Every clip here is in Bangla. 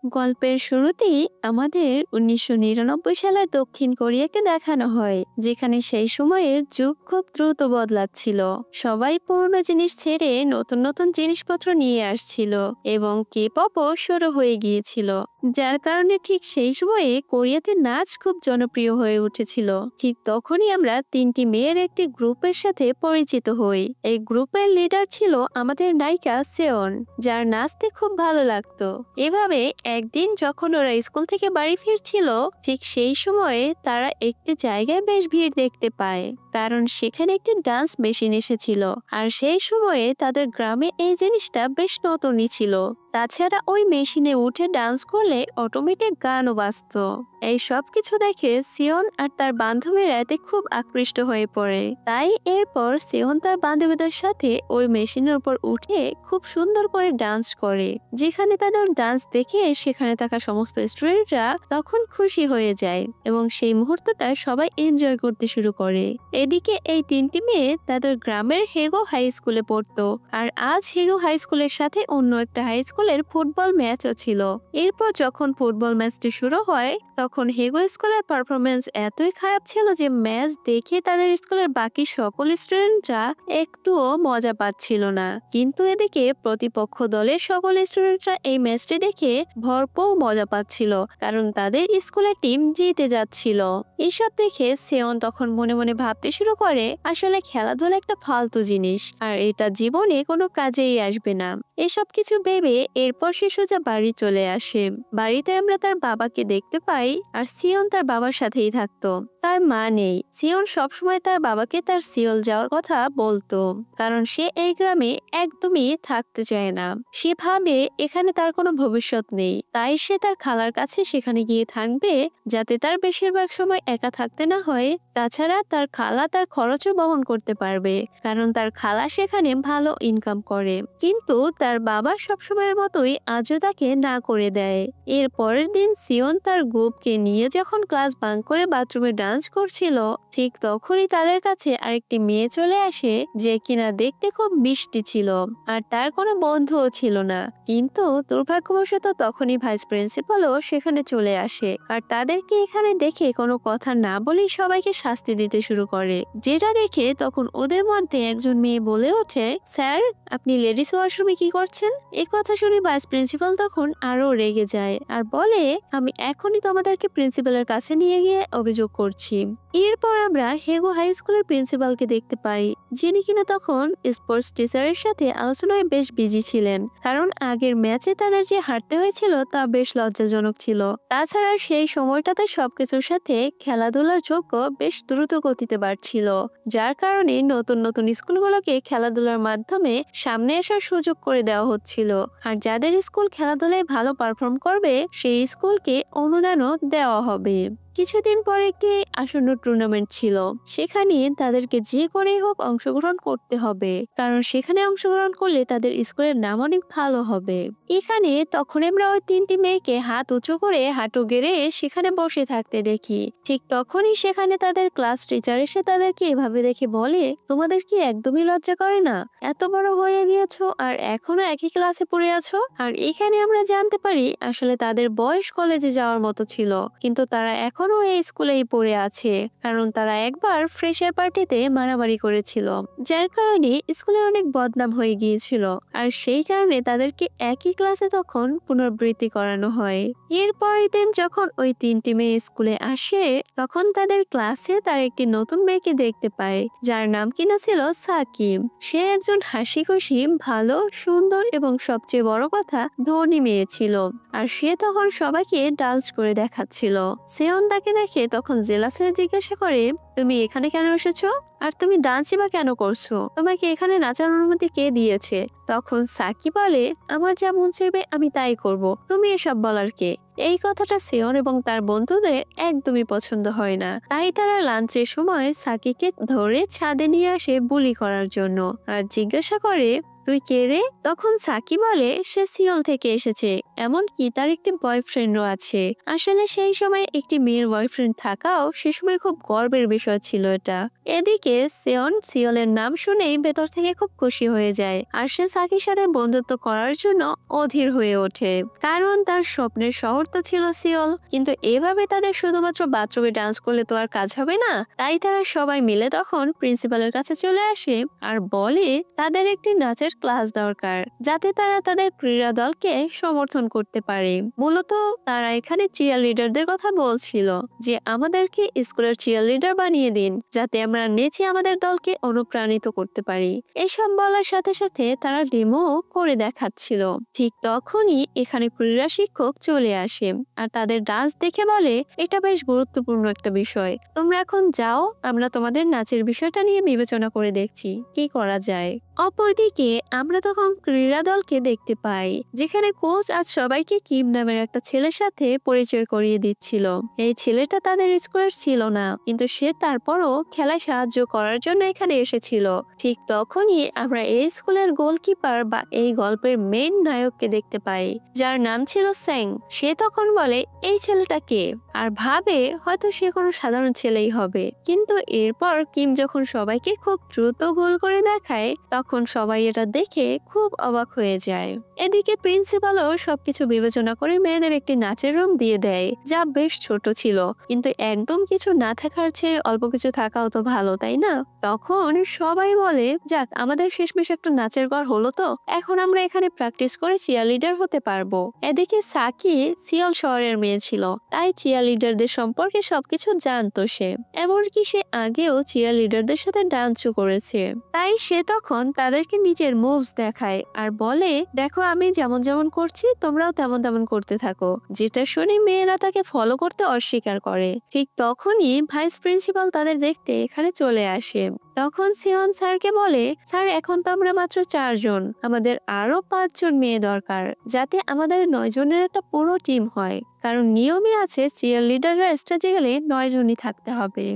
গল্পের শুরুতেই আমাদের ১৯৯৯ সালে দক্ষিণ কোরিয়াকে দেখানো হয়, যেখানে সেই সময়ে যুগ খুব দ্রুত বদলাচ্ছিল। সবাই পুরনো জিনিস ছেড়ে নতুন নতুন জিনিসপত্র নিয়ে আসছিল এবং কে পপও শুরু হয়ে গিয়েছিল, যার কারণে ঠিক সেই সময়ে কোরিয়াতে নাচ খুব জনপ্রিয় হয়ে উঠেছিল। ঠিক তখনই আমরা তিনটি মেয়ের একটি গ্রুপের সাথে পরিচিত হই। এই গ্রুপের লিডার ছিল আমাদের নায়িকা সেওন, যার নাচতে খুব ভালো লাগতো। এভাবে একদিন যখন ওরা স্কুল থেকে বাড়ি ফিরছিল, ঠিক সেই সময়ে তারা একটি জায়গায় বেশ ভিড় দেখতে পায়, কারণ সেখানে একটি ডান্স মেশিন এসেছিল। আর সেই সময়ে তাদের গ্রামে এই জিনিসটা বেশ নতুনই ছিল। তাছাড়া ওই মেশিনে উঠে ডান্স করলে অটোমেটিক গানও বাজতো। এই সব কিছু দেখে সিয়ন আর তার বান্ধবীরা এতে খুব আকৃষ্ট হয়ে পড়ে। তাই এরপর সিয়ন তার বান্ধবীদের সাথে ওই মেশিনের উপর উঠে খুব সুন্দর করে ডান্স করে। যেখানে তাদের ডান্স দেখে সেখানে থাকা সমস্ত স্টুডেন্টরা তখন খুশি হয়ে যায় এবং সেই মুহূর্তটা সবাই এনজয় করতে শুরু করে। এদিকে এই তিনটি মেয়ে তাদের গ্রামের হেগো হাই স্কুলে পড়তো, আর আজ হেগো হাই স্কুলের সাথে অন্য একটা হাই স্কুলের ফুটবল ম্যাচও ছিল। এরপর যখন ফুটবল ম্যাচটি শুরু হয়, তখন হেগো স্কুলের পারফরমেন্স এতই খারাপ ছিল যে ম্যাচ দেখে তাদের স্কুলের বাকি সকল স্টুডেন্টরা একটুও মজা পাচ্ছিল না। কিন্তু এদিকে প্রতিপক্ষ দলের সকল স্টুডেন্টরা এই ম্যাচটি দেখে ভরপুর মজা পাচ্ছিল, কারণ তাদের স্কুলের টিম জিতে যাচ্ছিল। এসব দেখে সেওন তখন মনে মনে ভাবতে শুরু করে, আসলে খেলাধুলা একটা ফালতু জিনিস, আর এটা জীবনে কোনো কাজেই আসবে না। এসব কিছু ভেবে এরপর সে সোজা বাড়ি চলে আসে। বাড়িতে আমরা তার বাবাকে দেখতে পাই, আর সিয়ন তার বাবার সাথেই থাকতো। তার মা নেই। সিয়ন সবসময় তার বাবাকে তার সিওল যাওয়ার কথা বলতো, কারণ সে এই গ্রামে একদমই থাকতে চায় না। সে ভাবে এখানে তার কোনো ভবিষ্যৎ নেই, তাই সে তার খালার কাছে সেখানে গিয়ে থাকবে, যাতে তার বেশিরভাগ সময় একা থাকতে না হয়। তাছাড়া তার খালা তার খরচও বহন করতে পারবে, কারণ তার খালা সেখানে ভালো ইনকাম করে। কিন্তু তার বাবা সবসময়ের মতোই আজও তাকে না করে দেয়। এর পরের দিন সিয়ন তার গ্রুপকে নিয়ে যখন ক্লাস বাঙ্ক করে বাথরুমে ডান্স করছিল, ঠিক তখনই তাদের কাছে আরেকটি মেয়ে চলে আসে, যে কিনা দেখতে খুব মিষ্টি ছিল আর তার কোনো বন্ধুও ছিল না। কিন্তু দুর্ভাগ্যবশত তখনই ভাইস প্রিন্সিপালও সেখানে চলে আসে, আর তাদেরকে এখানে দেখে কোনো কথা না বলেই সবাইকে শাস্তি দিতে শুরু করে। যেটা দেখে তখন ওদের মধ্যে একজন মেয়ে বলে ওঠে, স্যার, আপনি লেডিস ওয়াশরুমে কি করছেন? এই কথা শুনে ভাইস প্রিন্সিপাল তখন আরো রেগে যায় আর বলে, আমি এখনই তোমাদেরকে প্রিন্সিপালের কাছে নিয়ে গিয়ে অভিযোগ করছি। এরপর আমরা হেগো হাই স্কুলের প্রিন্সিপালকে দেখতে পাই, যিনি কিনা তখন স্পোর্টস টিচারের সাথে আলোচনায় বেশ বিজি ছিলেন, কারণ আগের ম্যাচে তাদের যে হারতে হয়েছিল তা বেশ লজ্জাজনক ছিল। তাছাড়া সেই সময়টাতে সবকিছুর সাথে খেলাধুলার যোগ্য বেশ দ্রুত গতিতে বাড়ছিল, যার কারণে নতুন নতুন স্কুলগুলোকে খেলাধুলার মাধ্যমে সামনে আসার সুযোগ করে দেওয়া হচ্ছিল। আর যাদের স্কুল খেলাধুলায় ভালো পারফর্ম করবে, সেই স্কুলকে অনুদানও দেওয়া হবে। কিছুদিন পর একটি আসন্ন টুর্নামেন্ট ছিল, সেখানে তাদেরকে যে করেই হোক অংশগ্রহণ করতে হবে, কারণ সেখানে অংশগ্রহণ করলে তাদের স্কুলের নাম অনেক ভালো হবে। এখানে তখন আমরা ওই তিনটি মেয়েকে হাত উঁচু করে হাঁটু গেড়ে সেখানে বসে থাকতে দেখি। ঠিক তখনই সেখানে তাদের ক্লাস টিচার এসে তাদেরকে এভাবে দেখে বলে, তোমাদের কি একদমই লজ্জা করে না? এত বড় হয়ে গিয়েছো আর এখনো একই ক্লাসে পড়ে আছো। আর এখানে আমরা জানতে পারি আসলে তাদের বয়স কলেজে যাওয়ার মতো ছিল, কিন্তু তারা এখনো এই স্কুলেই পড়ে আছে, কারণ তারা একবার ফ্রেশার পার্টিতে মারামারি করেছিল, যার কারণে স্কুলে অনেক বদনাম হয়ে গিয়েছিল। আর সেই কারণে তাদেরকে একই ক্লাসে তখন পুনরাবৃত্তি করানো হয়। এর পরের দিন যখন ওই তিনটি মেয়ে স্কুলে আসে, তখন তাদের ক্লাসে তার একটি নতুন মেয়েকে দেখতে পায়, যার নাম কিনা ছিল সাকিব। সে একজন হাসি খুশি, ভালো, সুন্দর এবং সবচেয়ে বড় কথা ধনী মেয়ে ছিল, আর সে তখন সবাইকে ডান্স করে দেখাচ্ছিল। সেওন তাকে দেখে তখন জেলাস হয়ে জিজ্ঞাসা করে, তুমি এখানে কেন এসেছো? আর তুমি ডান্সই বা কেন করছো? তোমাকে এখানে নাচার অনুমতি কে দিয়েছে? তখন সাকি বলে, আমার যা মন চাইবে আমি তাই করব, তুমি এসব বলার কে? এই কথাটা সিওন এবং তার বন্ধুদের একদমই পছন্দ হয় না। তাই তারা লাঞ্চের সময় সাকিকে ধরে ছাদে নিয়ে আসে বুলি করার জন্য আর জিজ্ঞাসা করে, তুই কে রে? তখন সাকি বলে সে সিওল থেকে এসেছে, এমনকি তার একটি বয়ফ্রেন্ডও আছে। আসলে সেই সময় একটি মেয়ের বয়ফ্রেন্ড থাকাও সে সময় খুব গর্বের বিষয় ছিল এটা। এদিকে সিওন সিওলের নাম শুনেই ভেতর থেকে খুব খুশি হয়ে যায় আর সে সাকির সাথে বন্ধুত্ব করার জন্য অধীর হয়ে ওঠে, কারণ তার স্বপ্নের শহর তো ছিল সিওল। কিন্তু এভাবে তাদের শুধুমাত্র বাথরুমে ডান্স করলে তো আর কাজ হবে না। তাই তারা সবাই মিলে তখন প্রিন্সিপালের কাছে চলে আসে আর বলে তাদের একটি নাচের ক্লাস দরকার, যাতে তারা তাদের ক্রীড়া দলকে সমর্থন করতে পারে। মূলত তারা এখানে চিয়ার লিডারদের কথা বলছিল যে আমাদেরকে স্কুলের চিয়ার লিডার বানিয়ে দিন, যাতে আমরা নেচে আমাদের দলকে অনুপ্রাণিত করতে পারি। এসব বলার সাথে সাথে তারা ডেমো করে দেখাচ্ছিল। ঠিক তখনই এখানে ক্রীড়া শিক্ষক চলে আসে আর তাদের ডান্স দেখে বলে, এটা বেশ গুরুত্বপূর্ণ একটা বিষয়, তোমরা এখন যাও, আমরা তোমাদের নাচের বিষয়টা নিয়ে বিবেচনা করে দেখছি কি করা যায়। অপরদিকে আমরা তখন ক্রীড়া দলকে দেখতে পাই, যেখানে কোচ আজ সবাইকে কিম নামের একটা ছেলের সাথে পরিচয় করিয়ে দিচ্ছিল। এই ছেলেটা তাদের স্কুলের ছিল না, কিন্তু সে তারপরও খেলায় সাহায্য করার জন্য এখানে এসেছিল। ঠিক তখনই আমরা এই স্কুলের গোলকিপার বা এই গল্পের মেইন নায়ককে দেখতে পাই, যার নাম ছিল স্যাং। সে তখন বলে, এই ছেলেটা কে? আর ভাবে হয়তো সে কোনো সাধারণ ছেলেই হবে। কিন্তু এরপর কিম যখন সবাইকে খুব দ্রুত গোল করে দেখায়, তখন সবাই এটা দেখে খুব অবাক হয়ে যায়। এদিকে প্রিন্সিপালও সবকিছু বিবেচনা করে মেয়েদের একটি নাচের রুম দিয়ে দেয়, যা বেশ ছোট ছিল, কিন্তু একদম কিছু না থাকার চেয়ে অল্প কিছু থাকাও তো ভালো, তাই না? তখন সবাই বলে, যাক, আমাদের শেষমেশ একটা নাচের ঘর হলো তো, এখন আমরা এখানে প্র্যাকটিস করে চিয়ার লিডার হতে পারবো। এদিকে সাকি সিওল শহরের মেয়ে ছিল, তাই চিয়ার লিডারদের সম্পর্কে সবকিছু জানতো সে, এমনকি সে আগেও চিয়ার লিডারদের সাথে ডান্সও করেছে। তাই সে তখন তাদেরকে নিজের মুভস দেখায় আর বলে, দেখো আমি যেমন যেমন করছি তোমরাও তেমন তেমন করতে থাকো, যেটা শুনে মেয়েরা তাকে ফলো করতে অস্বীকার করে। ঠিক তখনই ভাইস প্রিন্সিপাল তাদের দেখতে এখানে চলে আসে। তখন সিওন স্যারকে বলে, স্যার এখন তো আমরা মাত্র 4 জন, আমাদের আরো 5 জন মেয়ে দরকার, যাতে আমাদের 9 জনের একটা পুরো টিম হয়, কারণ নিয়মই আছে চিয়ার লিডাররা স্টেজে গেলে 9 জনই থাকতে হবে।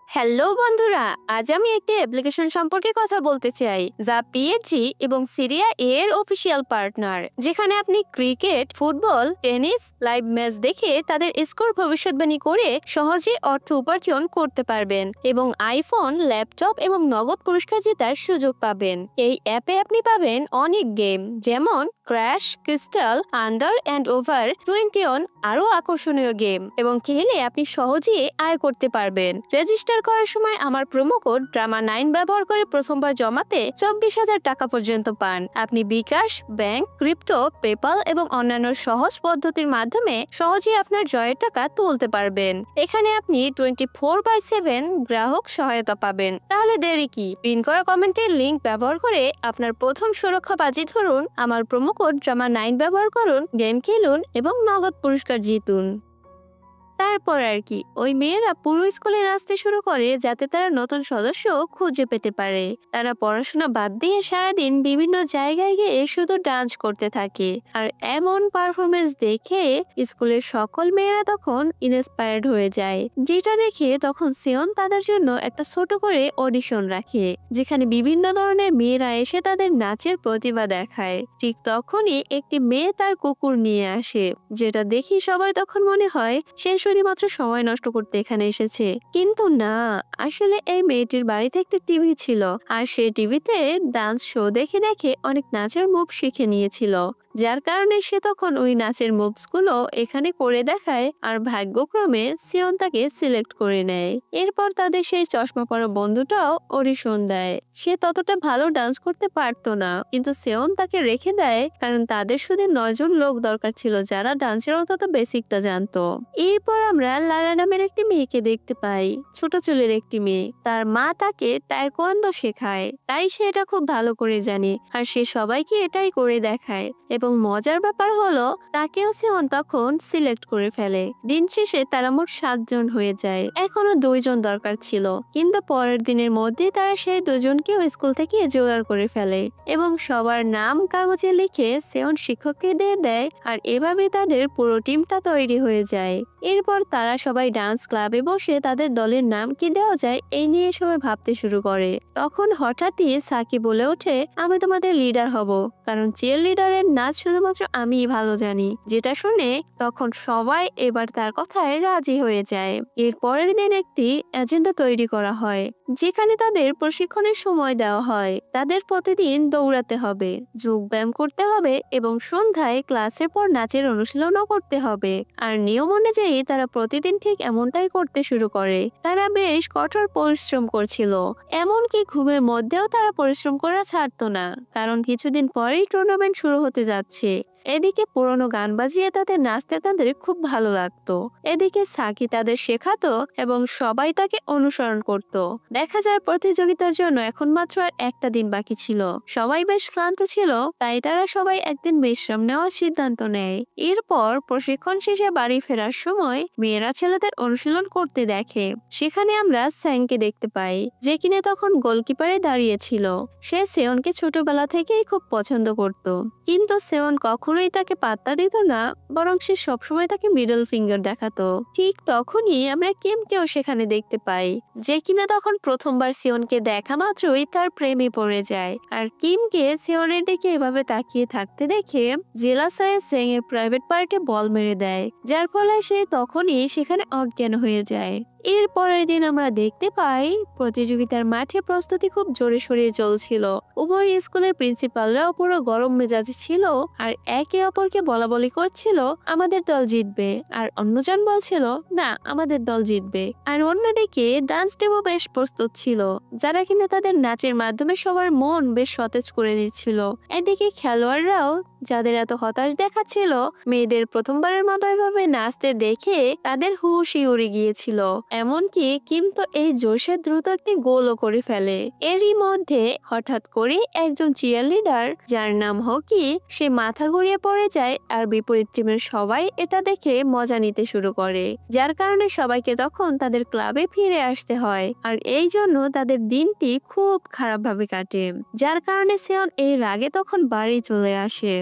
হ্যালো বন্ধুরা, আজ আমি একটি অ্যাপ্লিকেশন সম্পর্কে কথা বলতে চাই, যা পিএসজি এবং সিরিয়া এর অফিসিয়াল পার্টনার, যেখানে আপনি cricket, football, tennis live match দেখে তাদের স্কোর ভবিষ্যৎবাণী করে সহজে অর্থ উপার্জন করতে পারবেন এবং আইফোন, ল্যাপটপ এবং নগদ পুরস্কার জেতার সুযোগ পাবেন। এই অ্যাপে আপনি পাবেন অনেক গেম, যেমন crash, crystal, under and over 21, আরো আকর্ষণীয় গেম, এবং খেলে আপনি সহজেই আয় করতে পারবেন। রেজিস্টার করার সময় আমার প্রোমো কোড ড্রামা9 ব্যবহার করে প্রথমবার জমাতে 24,000 টাকা পর্যন্ত পান। আপনি বিকাশ, ব্যাংক, ক্রিপ্টো, পেপাল এবং অন্যান্য সহজ পদ্ধতির মাধ্যমে সহজেই আপনার জয়ের টাকা তুলতে পারবেন। এখানে আপনি 24/7 গ্রাহক সহায়তা পাবেন। তাহলে দেরি কি? পিন করা কমেন্টের লিংক ব্যবহার করে আপনার প্রথম সুরক্ষা বাজি ধরুন, আমার প্রোমো কোড ড্রামা9 ব্যবহার করুন, গেম খেলুন এবং নগদ পুরস্কার জিতুন। তারপর আর কি, ওই মেয়েরা পুরো স্কুলে নাচতে শুরু করে, যাতে তারা নতুন সদস্য খুঁজে পেতে পারে। তারা পড়াশোনা বাদ দিয়ে সারাদিন বিভিন্ন জায়গায় গিয়ে শুধু ডান্স করতে থাকে, আর এমন পারফরমেন্স দেখে স্কুলের সকল মেয়েরা তখন ইন্সপায়ার্ড হয়ে যায়। যেটা দেখে তখন সিওন তাদের জন্য একটা ছোট করে অডিশন রাখে, যেখানে বিভিন্ন ধরনের মেয়েরা এসে তাদের নাচের প্রতিভা দেখায়। ঠিক তখনই একটি মেয়ে তার কুকুর নিয়ে আসে, যেটা দেখি সবাই তখন মনে হয় সে শুধুমাত্র সময় নষ্ট করতে এখানে এসেছে, কিন্তু না, আসলে এই মেয়েটির বাড়িতে একটা টিভি ছিল আর সে টিভিতে ডান্স শো দেখে দেখে অনেক নাচের মুভ শিখে নিয়েছিল, যার কারণে সে তখন ওই নাচের মুভস গুলো এখানে করে দেখায় আর ভাগ্যক্রমে সিওন তাকে সিলেক্ট করে নেয়। এরপর তাদের সেই চশমা পরা বন্ধুটাও অডিশন দেয়। সে ততটা ভালো ডান্স করতে পারতো না, কিন্তু সিওন তাকে রেখে দেয়, কারণ তাদের শুধু 9 জন লোক দরকার ছিল যারা ডান্সের অন্তত বেসিকটা জানতো। এরপর আমরা লারা নামের একটি মেয়েকে দেখতে পাই, ছোট চুলের একটি মেয়ে। তার মা তাকে টাইকোয়ান্ডো শেখায়, তাই সে এটা খুব ভালো করে জানে আর সে সবাইকে এটাই করে দেখায়। এবং মজার ব্যাপার হলো তাকেও সিওন তখন সিলেক্ট করে ফেলে। দিন শেষে তারা মোট 7 জন হয়ে যায়। এখনো 2 জন দরকার ছিল, কিন্তু পরের দিনের মধ্যে তারা সেই 2 জনকেও স্কুল থেকে জোগাড় করে ফেলে এবং সবার নাম কাগজে লিখে সিওন শিক্ষককে দিয়ে দেয়। আর এভাবে তাদের পুরো টিমটা তৈরি হয়ে যায়। এরপর তারা সবাই ডান্স ক্লাবে বসে তাদের দলের নাম কি দেওয়া যায় এই নিয়ে সবাই ভাবতে শুরু করে। তখন হঠাৎই সাকি বলে ওঠে, আমি তোমাদের লিডার হব, কারণ চিয়ার লিডারের নাচ শুধুমাত্র আমিই ভালো জানি। যেটা শুনে তখন সবাই এবার তার কথায় রাজি হয়ে যায়। এর পরের দিন একটি এজেন্ডা তৈরি করা হয়, যেখানে তাদের প্রশিক্ষণের সময় দেওয়া হয়। তাদের প্রতিদিন দৌড়াতে হবে, যোগ ব্যায়াম করতে হবে এবং সন্ধ্যায় ক্লাসের পর নাচের অনুশীলনও করতে হবে। আর নিয়ম অনুযায়ী তারা প্রতিদিন ঠিক এমনটাই করতে শুরু করে। তারা বেশ কঠোর পরিশ্রম করছিল, এমনকি ঘুমের মধ্যেও তারা পরিশ্রম করা ছাড়তো না, কারণ কিছুদিন পরেই টুর্নামেন্ট শুরু হতে যাচ্ছে। এদিকে পুরনো গান বাজিয়ে তাদের নাচতে তাদের খুব ভালো লাগতো। এদিকে সাকি তাদের শেখাতো এবং সবাই তাকে অনুসরণ করত। দেখা যায় প্রতিযোগিতার জন্য এখন মাত্র আর একটা দিন বাকি ছিল। সবাই বেশ ক্লান্ত ছিল, তাই তারা সবাই একদিন বিশ্রাম নেওয়ার সিদ্ধান্ত নেয়। এরপর প্রশিক্ষণ শেষে বাড়ি ফেরার সময় মেয়েরা ছেলেদের অনুশীলন করতে দেখে। সেখানে আমরা স্যাংকে দেখতে পাই, যে কিনা তখন গোলকিপারে দাঁড়িয়েছিল। সে সেওনকে ছোটবেলা থেকেই খুব পছন্দ করত, কিন্তু সেওন কখনোই তাকে পাত্তা দিত না, বরং সে সবসময় তাকে মিডল ফিঙ্গার দেখাতো। ঠিক তখনই আমরা কিমকেও সেখানে দেখতে পাই, যে কিনা তখন প্রথমবার সিওনকে দেখা মাত্রই তার প্রেমে পড়ে যায়। আর কিমকে সিওনের দিকে এভাবে তাকিয়ে থাকতে দেখে জেলাস হয়ে সেং এর প্রাইভেট পার্টে বল মেরে দেয়, যার ফলে সে তখনই সেখানে অজ্ঞান হয়ে যায়। এর পরের দিন আমরা দেখতে পাই প্রতিযোগিতার মাঠে প্রস্তুতি খুব জোরে সোরে চলছিল। উভয় স্কুলের প্রিন্সিপালরাও পুরো গরম মেজাজে ছিল আর একে অপরকে বলাবলি করছিল আমাদের দল জিতবে, আর অন্যজন বলছিল না আমাদের দল জিতবে। আর অন্যদিকে ডান্স টিমও বেশ প্রস্তুত ছিল, যারা কিনা তাদের নাচের মাধ্যমে সবার মন বেশ সতেজ করে দিচ্ছিল। এদিকে খেলোয়াড়রাও যাদের এত হতাশ দেখাচ্ছিল, মেয়েদের প্রথমবারের মতো এভাবে নাচতে দেখে তাদের হুশই উড়ে গিয়েছিল। এমনকি কিন্তু এই জোশে দ্রুত একটি গোলও করে ফেলে। এরই মধ্যে হঠাৎ করে একজন চিয়ার লিডার, যার নাম হকি, সে মাথা ঘুরিয়ে পড়ে যায় আর বিপরীত টিমের সবাই এটা দেখে মজা নিতে শুরু করে, যার কারণে সবাইকে তখন তাদের ক্লাবে ফিরে আসতে হয়। আর এই জন্য তাদের দিনটি খুব খারাপভাবে কাটে, যার কারণে সিওন এই রাগে তখন বাড়ি চলে আসে।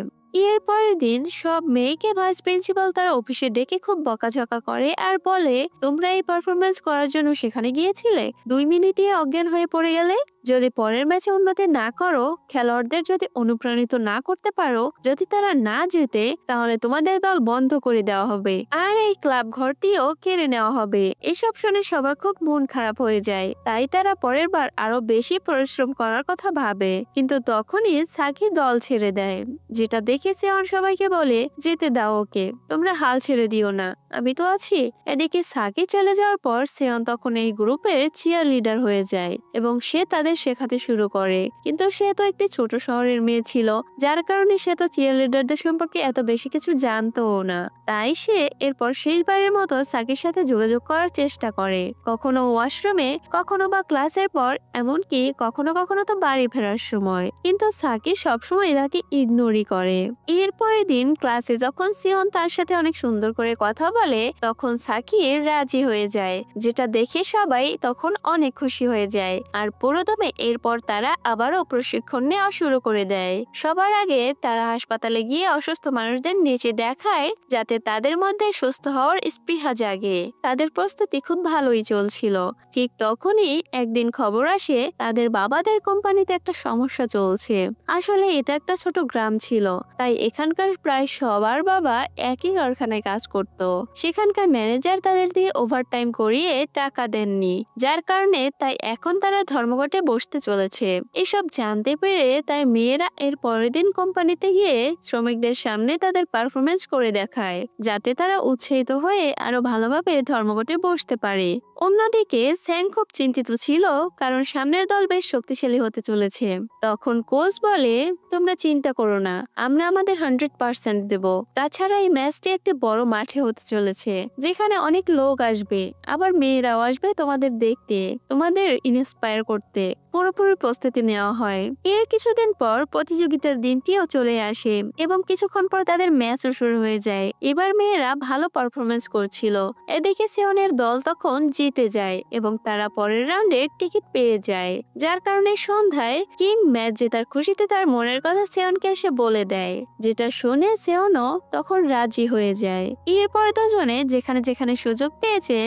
এর পরের দিন সব মেয়েকে ভাইস প্রিন্সিপাল তার অফিসে ডেকে খুব বকাঝকা করে আর বলে, তোমরা এই পারফরমেন্স করার জন্য সেখানে গিয়েছিলে, 2 মিনিটে অজ্ঞান হয়ে পড়ে গেলে। যদি পরের ম্যাচে উন্নতি না করো, খেলোয়াড়দের যদি অনুপ্রাণিত না করতে পারো, যদি তারা না জেতে, তাহলে তোমাদের দল বন্ধ করে দেওয়া হবে আর এই ক্লাব ঘরটিও কেড়ে নেওয়া হবে। এসব শুনে সবার খুব মন খারাপ হয়ে যায়, তাই তারা পরের বার আরো বেশি পরিশ্রম করার কথা ভাবে। কিন্তু তখনই সাকি দল ছেড়ে দেয়, যেটা দেখে সিওন সবাইকে বলে, যেতে দাও ওকে, তোমরা হাল ছেড়ে দিও না, আমি তো আছি। এদিকে সাকি চলে যাওয়ার পর সিওন তখন এই গ্রুপের চিয়ার লিডার হয়ে যায় এবং সে তাদের শেখাতে শুরু করে। কিন্তু সে তো একটি ছোট শহরের মেয়ে ছিল, যার কারণে সে তো চিয়ার লিডারদের সম্পর্কে এত বেশি কিছু জানতো না। তাই সে এরপর শেষবারের মতো সাকির সাথে যোগাযোগ করার চেষ্টা করে, কখনো ওয়াশরুমে, কখনো বা ক্লাসের পর, এমনকি কখনো কখনো তো বাড়ি ফেরার সময়। কিন্তু সাকি সবসময় তাকে ইগনোরই করে। এরপরের দিন ক্লাসে যখন সিওন তার সাথে অনেক সুন্দর করে কথা বলে, তখন সাকি রাজি হয়ে যায়, যেটা দেখে সবাই তখন অনেক খুশি হয়ে যায়। আর পুরোদমে এরপর তারা আবারও প্রশিক্ষণ নেওয়া শুরু করে দেয়। সবার আগে তারা হাসপাতালে গিয়ে অসুস্থ মানুষদের নিচে দেখায়, যাতে তাদের মধ্যে সুস্থ হওয়ার স্পৃহা জাগে। তাদের প্রস্তুতি খুব ভালোই চলছিল। ঠিক তখনই একদিন খবর আসে তাদের বাবাদের কোম্পানিতে একটা সমস্যা চলছে। আসলে এটা একটা ছোট গ্রাম ছিল, তাই এখানকার প্রায় সবার বাবা একই কারখানায় কাজ করত। সেখানকার ম্যানেজার তাদের দিয়ে ওভারটাইম করিয়ে টাকা দেননি, যার কারণে তাই এখন তারা ধর্মঘটে বসতে চলেছে। এসব জানতে পেরে তাই মেয়েরা এর পরের দিন কোম্পানিতে গিয়ে শ্রমিকদের সামনে তাদের পারফরমেন্স করে দেখায়, যাতে তারা উৎসাহিত হয়ে আরো ভালোভাবে ধর্মঘটে বসতে পারে। অন্যদিকে স্যাং খুব চিন্তিত ছিল, কারণ সামনের দল বেশ শক্তিশালী হতে চলেছে। তখন কোচ বলে, তোমরা চিন্তা করো না, আমরা আমাদের 100% দেব। তাছাড়া এই ম্যাচটি একটি বড় মাঠে হতে চলেছে, যেখানে অনেক লোক আসবে, আবার মেয়েরাও আসবে তোমাদের দেখতে, তোমাদের ইন্সপায়ার করতে। পুরোপুরি প্রস্তুতি নেওয়া হয়। এর কিছুদিন পর প্রতিযোগিতার দিনটিও চলে আসে এবং কিছুক্ষণ পর তাদের ম্যাচও শুরু হয়ে যায়। এবার মেয়েরা ভালো পারফরমেন্স করছিল। এদিকে সেওনের দল তখন জিতে যায় এবং তারা পরের রাউন্ডে টিকিট পেয়ে যায়, যার কারণে সন্ধ্যায় কিম ম্যাচ জেতার খুশিতে তার মনের কথা সেওনকে এসে বলে দেয়, যেটা শুনে সেওনও তখন রাজি হয়ে যায়। এরপর দুজনে যেখানে যেখানে সুযোগ পেয়েছে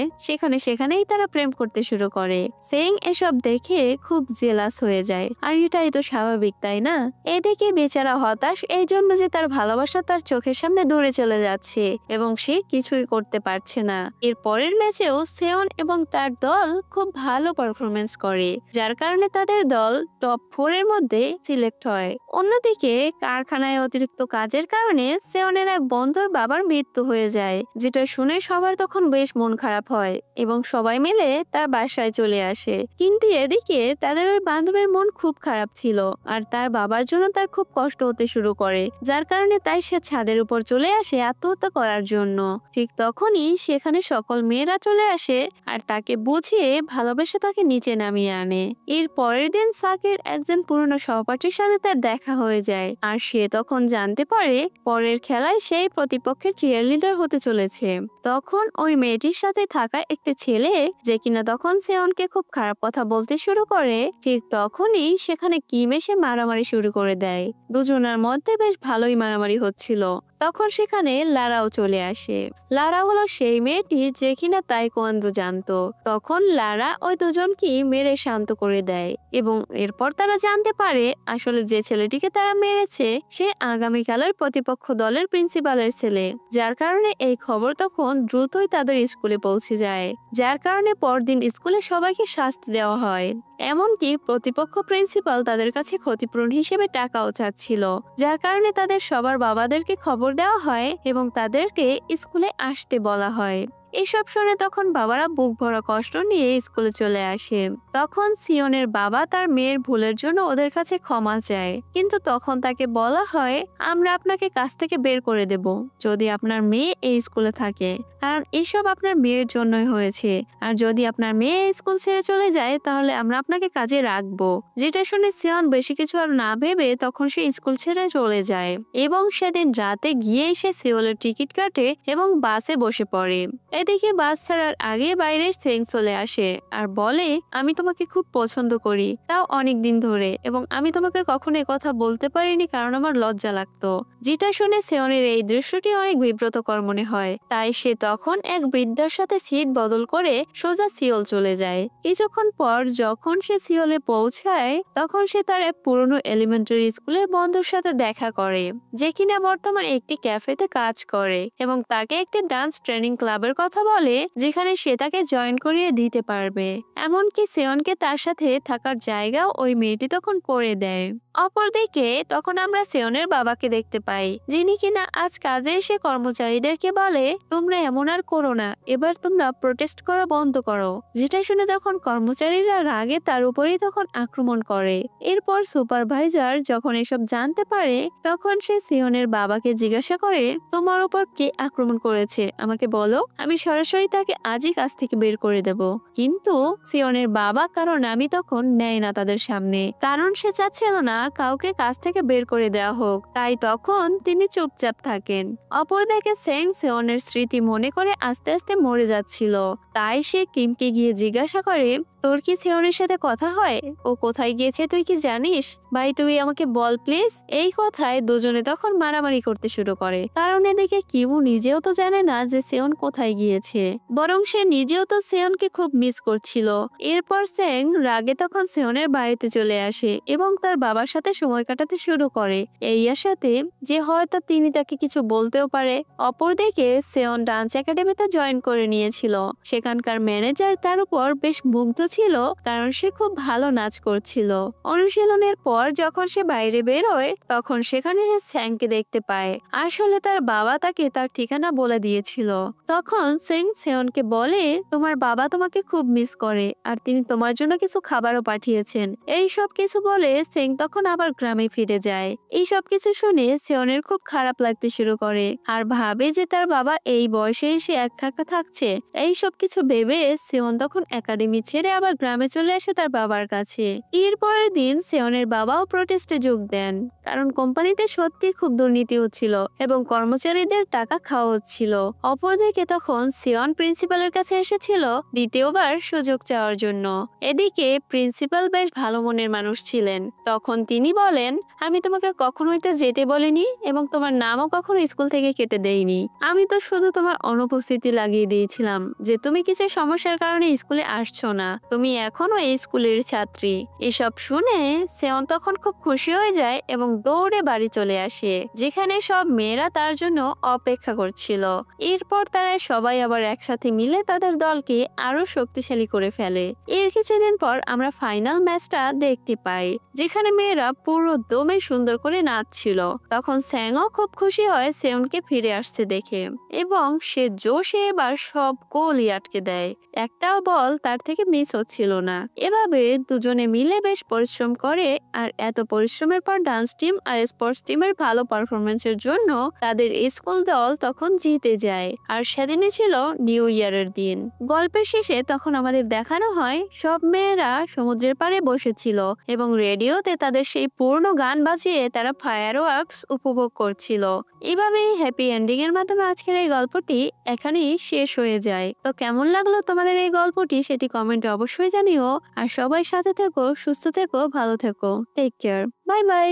সেখানেই তারা প্রেম করতে শুরু করে। সেং এসব দেখে খুব জেলাস হয়ে যায়, আর এটাই তো স্বাভাবিক, তাই না? এদিকে বেচারা হতাশ এই জন্য যে তার ভালোবাসা তার চোখের সামনে দূরে চলে যাচ্ছে এবং সে কিছুই করতে পারছে না। এর পরের ম্যাচেও সেওন এবং তার দল খুব ভালো পারফরমেন্স করে, যার কারণে তাদের দল টপ 4 এর মধ্যে সিলেক্ট হয়। অন্যদিকে কারখানায় অতিরিক্ত কাজের কারণে সেওনের এক বন্ধুর বাবার মৃত্যু হয়ে যায়, যেটা শুনে সবার তখন বেশ মন খারাপ হয় এবং সবাই মিলে তার বাসায় চলে আসে। কিন্তু এদিকে তাদের ওই বান্ধবীর মন খুব খারাপ ছিল, আর তার বাবার জন্য তার খুব কষ্ট হতে শুরু করে, যার কারণে তাই সে ছাদের উপর চলে আসে আত্মহত্যা করার জন্য। ঠিক তখনই সেখানে সকল মেয়েরা চলে আসে আর তাকে বুঝিয়ে ভালোবেসে তাকে নিচে নামিয়ে আনে। এর পরের দিন সাকের একজন পুরনো সহপাঠীর সাথে তার দেখা হয়ে যায়, আর সে তখন জানতে পারে পরের খেলায় সেই প্রতিপক্ষের চিয়ারলিডার হতে চলেছে। তখন ওই মেয়েটির সাথে থাকা একটি ছেলে, যে কিনা তখন সেওনকে খুব খারাপ কথা বলতে শুরু করে, ঠিক তখনই সেখানে কিম এসে মারামারি শুরু করে দেয়। দুজনের মধ্যে বেশ ভালোই মারামারি হচ্ছিল। তখন সেখানে লারাও চলে আসে। লারা হলো সেই মেয়েটি যে কিনা তাইকোয়ান্দো জানতো। তখন লারা ওই দুজনকেই মেরে শান্ত করে দেয় এবং এরপর তারা জানতে পারে আসলে যে ছেলেটিকে তারা মেরেছে সে আগামীকালের প্রতিপক্ষ দলের প্রিন্সিপালের ছেলে, যার কারণে এই খবর তখন দ্রুতই তাদের স্কুলে পৌঁছে যায়, যার কারণে পরদিন স্কুলে সবাইকে শাস্তি দেওয়া হয়। এমনকি প্রতিপক্ষ প্রিন্সিপাল তাদের কাছে ক্ষতিপূরণ হিসেবে টাকাও চাচ্ছিল, যার কারণে তাদের সবার বাবাদেরকে খবর দেওয়া হয় এবং তাদেরকে স্কুলে আসতে বলা হয়। এসব শুনে তখন বাবারা বুক ভরা কষ্ট নিয়ে স্কুলে চলে আসে। তখন সিওনের বাবা তার মেয়ের ভুলের জন্য ওদের কাছে ক্ষমা চায়, কিন্তু তখন তাকে বলা হয় আমরা আপনাকে কাজ থেকে বের করে দেব যদি আপনার মেয়ে এই স্কুলে থাকে, কারণ এসব আপনার মেয়ের জন্যই হয়েছে, আর যদি আপনার মেয়ে স্কুল ছেড়ে চলে যায় তাহলে আমরা আপনাকে কাজে রাখবো। যেটা শুনে সিওন বেশি কিছু আর না ভেবে তখন সে স্কুল ছেড়ে চলে যায় এবং সেদিন রাতে গিয়ে সে সিওলের টিকিট কাটে এবং বাসে বসে পড়ে। এদিকে বাস ছাড়ার আগে বাইরে সেং চলে আসে আর বলে আমি তোমাকে খুব পছন্দ করি, তাও অনেক দিন ধরে, এবং আমি তোমাকে কখনো কথা বলতে পারিনি কারণ আমার লজ্জা লাগতো। যেটা শুনে সেওনের এই দৃশ্যটি অনেক বিব্রতকর মনে হয়, তাই সে তখন এক বৃদ্ধার সাথে সিট বদল করে সোজা সিওল চলে যায়। কিছুক্ষণ পর যখন সে সিওলে পৌঁছায় তখন সে তার এক পুরনো এলিমেন্টারি স্কুলের বন্ধুর সাথে দেখা করে, যে কিনা বর্তমানে একটি ক্যাফেতে কাজ করে এবং তাকে একটি ডান্স ট্রেনিং ক্লাবের কথা বলে যেখানে সে তাকে জয়েন করিয়ে দিতে পারবে। এমনকি সেওনকে তার সাথে থাকার জায়গাও ওই মেয়েটি তখন করে দেয়। অপরদিকে তখন আমরা সেওনের বাবাকে দেখতে পাই, যিনি কিনা আজ কাজে এসে কর্মচারীদেরকে বলে তোমরা এমন আর করো না, এবার তোমরা প্রোটেস্ট করা বন্ধ করো। যেটা শুনে তখন কর্মচারীরা রাগে তার উপরেই তখন আক্রমণ করে। এরপর সুপারভাইজার যখন এসব জানতে পারে তখন সে সিওনের বাবাকে জিজ্ঞাসা করে তোমার উপর কে আক্রমণ করেছে আমাকে বলো, আমি সরাসরি তাকে আজই কাজ থেকে বের করে দেব। কিন্তু সিওনের বাবা কারণ আমি তখন নেয় না তাদের সামনে, কারণ সে চাচ্ছিল না কাউকে কাজ থেকে বের করে দেওয়া হোক, তাই তখন তিনি চুপচাপ থাকেন। অপরদিকে সেং সিওনের স্মৃতি মনে করে আস্তে আস্তে মরে যাচ্ছিল, তাই সে কিমকে গিয়ে জিজ্ঞাসা করে তোর কি সিওনের সাথে কথা হয়, ও কোথায় গিয়েছে তুই কি জানিস, ভাই তুই আমাকে বল প্লিজ। এই কথায় দুজনে তখন মারামারি করতে শুরু করে, কারণ এদিকে কিমু নিজেও তো জানে না যে সিওন কোথায় গিয়েছে, বরং সে নিজেও তো সিওনকে খুব মিস করছিল। এরপর সেং রাগে তখন সিওনের বাড়িতে চলে আসে এবং তার বাবার সাথে সময় কাটাতে শুরু করে এই আশাতে যে হয়তো তিনি তাকে কিছু বলতেও পারে। অপরদিকে সিওন ডান্স একাডেমিতে জয়েন করে নিয়েছিল, সেখানকার ম্যানেজার তার উপর বেশ মুগ্ধ ছিল কারণ সে খুব ভালো নাচ করছিল। অনুশীলনের পর যখন সে বাইরে বেরোয় তখন সেখানে সে স্যাংকে দেখতে পায়। আসলে তার বাবা তাকে তার ঠিকানা বলে দিয়েছিল। তখন সেং সেওনকে বলে তোমার বাবা তোমাকে খুব মিস করে আর তিনি তোমার জন্য কিছু খাবারও পাঠিয়েছেন। এই সব কিছু বলে সেং তখন তখন আবার গ্রামে ফিরে যায়। এই সব কিছু শুনে সেওনের খুব খারাপ লাগতে শুরু করে আর ভাবে যে তার বাবা এই বয়সে এসে একা একা থাকছে। এই সব কিছু ভেবে সেওন তখন একাডেমি ছেড়ে আবার গ্রামে চলে আসে তার বাবার কাছে। এর পরের দিন সেওনের বাবাও প্রোটেস্টে যোগ দেন, কারণ কোম্পানিতে সত্যি খুব দুর্নীতি হচ্ছিল এবং কর্মচারীদের টাকা খাওয়া হচ্ছিল। অপরদিকে তখন সেওন প্রিন্সিপালের কাছে এসেছিল দ্বিতীয়বার সুযোগ চাওয়ার জন্য। এদিকে প্রিন্সিপাল বেশ ভালো মনের মানুষ ছিলেন। তখন তিনি বলেন, আমি তোমাকে কখনোই তো যেতে বলিনি এবং তোমার নামও কখনো স্কুল থেকে কেটে দেইনি। আমি তো শুধু তোমার অনুপস্থিতি লাগিয়ে দিয়েছিলাম যে তুমি কিছু সমস্যার কারণে স্কুলে আসছো না। তুমি এখনো এই স্কুলের ছাত্রী। এসব শুনে সেওন তখন খুব খুশি হয়ে যায় এবং দৌড়ে বাড়ি চলে আসে, যেখানে সব মেয়েরা তার জন্য অপেক্ষা করছিল। এরপর তারা সবাই আবার একসাথে মিলে তাদের দলকে আরো শক্তিশালী করে ফেলে। এর কিছুদিন পর আমরা ফাইনাল ম্যাচটা দেখতে পাই, যেখানে মেয়েরা পুরো দমে সুন্দর করে নাচছিল। তখন স্যাংও খুব খুশি হয় সেওনকে ফিরে আসছে দেখে এবং সে জোশে এবার সব গোলই আটকে দেয়। একটাও বল তার থেকে মিস হচ্ছিল না। এভাবে দুজনে মিলে বেশ পরিশ্রম করে, আর এত পরিশ্রমের পর ডান্স টিম আর স্পোর্টস টিমের ভালো পারফরমেন্সের জন্য তাদের স্কুল দল তখন জিতে যায়। আর সেদিনই ছিল নিউ ইয়ারের দিন। গল্পের শেষে তখন আমাদের দেখানো হয় সব মেয়েরা সমুদ্রের পাড়ে বসেছিল এবং রেডিওতে তাদের সেই পুরনো গান বাজিয়ে তারা ফায়ার ওয়ার্কস উপভোগ করছিল। এভাবেই হ্যাপি এন্ডিং এর মাধ্যমে আজকের এই গল্পটি এখানেই শেষ হয়ে যায়। তো কেমন লাগলো তোমাদের এই গল্পটি সেটি কমেন্টে অবশ্যই জানিও। আর সবাই সাথে থেকো, সুস্থ থেকো, ভালো থেকো। Take care, bye by.